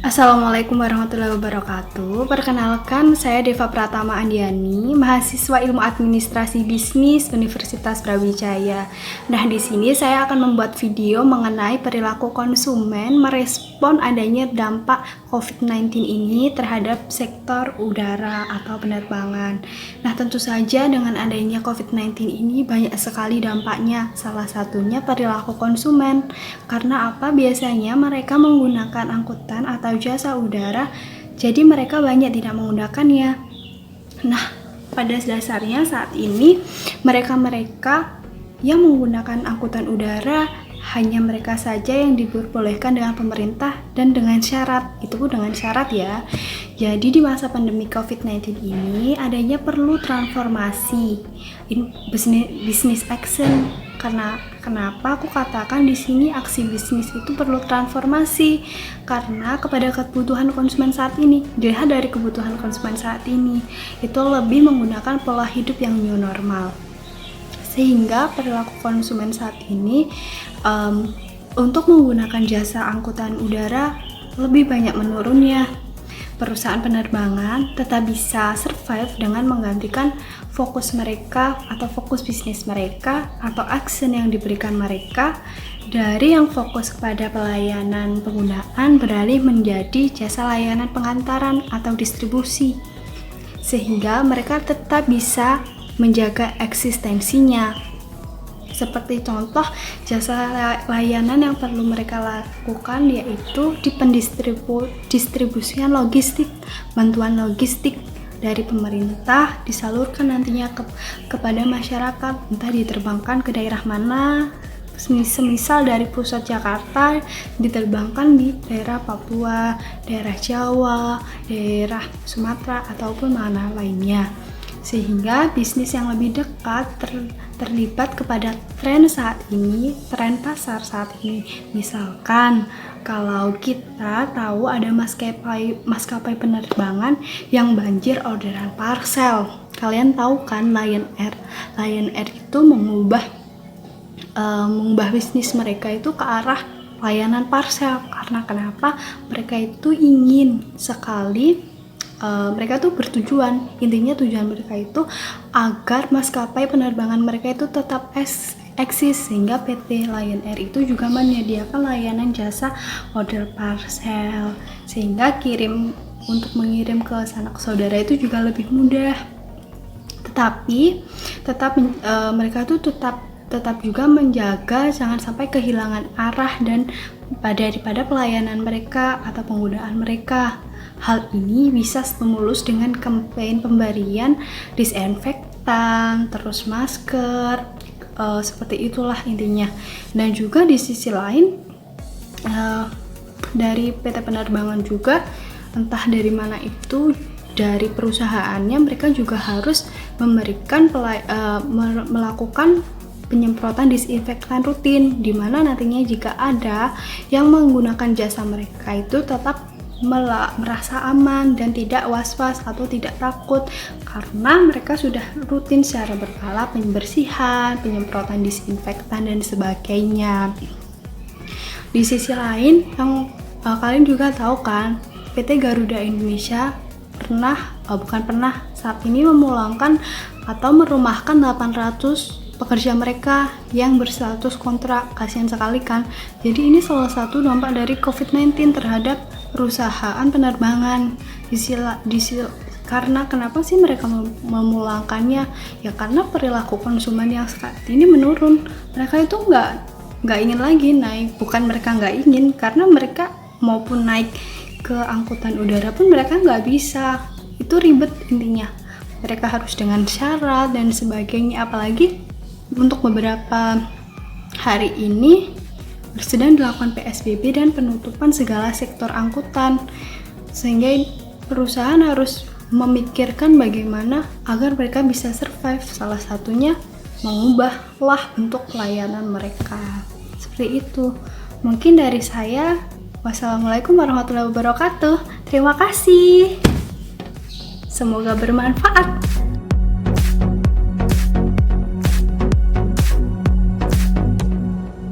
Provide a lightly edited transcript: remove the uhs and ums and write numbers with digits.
Assalamualaikum warahmatullahi wabarakatuh. Perkenalkan, saya Deva Pratama Andiani, mahasiswa Ilmu Administrasi Bisnis Universitas Brawijaya. Nah, di sini saya akan membuat video mengenai perilaku konsumen merespon adanya dampak COVID-19 ini terhadap sektor udara atau penerbangan. Nah, tentu saja dengan adanya COVID-19 ini banyak sekali dampaknya. Salah satunya perilaku konsumen. Karena apa? Biasanya mereka menggunakan angkutan atau jasa udara, jadi mereka banyak tidak menggunakannya. Nah, pada dasarnya saat ini mereka yang menggunakan angkutan udara hanya mereka saja yang diperbolehkan dengan pemerintah dan dengan syarat. Itu dengan syarat ya. Jadi di masa pandemi COVID-19 ini adanya perlu transformasi business action. Karena kenapa aku katakan di sini aksi bisnis itu perlu transformasi? Karena kepada kebutuhan konsumen saat ini, dilihat dari kebutuhan konsumen saat ini, itu lebih menggunakan pola hidup yang new normal. Sehingga perilaku konsumen saat ini untuk menggunakan jasa angkutan udara lebih banyak menurunnya. Perusahaan penerbangan tetap bisa survive dengan menggantikan fokus mereka atau fokus bisnis mereka atau action yang diberikan mereka dari yang fokus kepada pelayanan penggunaan beralih menjadi jasa layanan pengantaran atau distribusi, sehingga mereka tetap bisa menjaga eksistensinya. Seperti contoh jasa layanan yang perlu mereka lakukan yaitu di pendistribusian logistik, bantuan logistik dari pemerintah disalurkan nantinya kepada masyarakat, entah diterbangkan ke daerah mana, semisal dari pusat Jakarta diterbangkan di daerah Papua, daerah Jawa, daerah Sumatera ataupun mana lainnya. Sehingga bisnis yang lebih dekat terlibat kepada tren saat ini, tren pasar saat ini. Misalkan kalau kita tahu ada maskapai penerbangan yang banjir orderan parcel. Kalian tahu kan Lion Air? Lion Air itu mengubah bisnis mereka itu ke arah layanan parcel. Karena kenapa? Mereka itu ingin sekali mereka tuh bertujuan, intinya tujuan mereka itu agar maskapai penerbangan mereka itu tetap eksis, sehingga PT Lion Air itu juga menyediakan layanan jasa order parcel, sehingga untuk mengirim ke sanak saudara itu juga lebih mudah. Tetapi mereka tuh tetap juga menjaga jangan sampai kehilangan arah dan daripada pelayanan mereka atau penggunaan mereka. Hal ini bisa stimulus dengan kampanye pemberian disinfektan, terus masker, seperti itulah intinya. Dan juga di sisi lain dari PT penerbangan juga, entah dari mana itu, dari perusahaannya mereka juga harus memberikan melakukan penyemprotan disinfektan rutin, di mana nantinya jika ada yang menggunakan jasa mereka itu tetap merasa aman dan tidak was-was atau tidak takut, karena mereka sudah rutin secara berkala pembersihan, penyemprotan disinfektan dan sebagainya. Di sisi lain, yang kalian juga tahu kan, PT Garuda Indonesia saat ini memulangkan atau merumahkan 800 pekerja mereka yang berstatus kontrak. Kasihan sekali kan. Jadi ini salah satu dampak dari COVID-19 terhadap perusahaan penerbangan. Karena kenapa sih mereka memulangkannya? Ya karena perilaku konsumen yang saat ini menurun. Mereka itu nggak ingin lagi naik. Bukan mereka nggak ingin, karena mereka maupun naik ke angkutan udara pun mereka nggak bisa. Itu ribet intinya. Mereka harus dengan syarat dan sebagainya. Apalagi untuk beberapa hari ini sedang dilakukan PSBB dan penutupan segala sektor angkutan, sehingga perusahaan harus memikirkan bagaimana agar mereka bisa survive. Salah satunya mengubahlah bentuk pelayanan mereka. Seperti itu. Mungkin dari saya. Wassalamualaikum warahmatullahi wabarakatuh. Terima kasih. Semoga bermanfaat.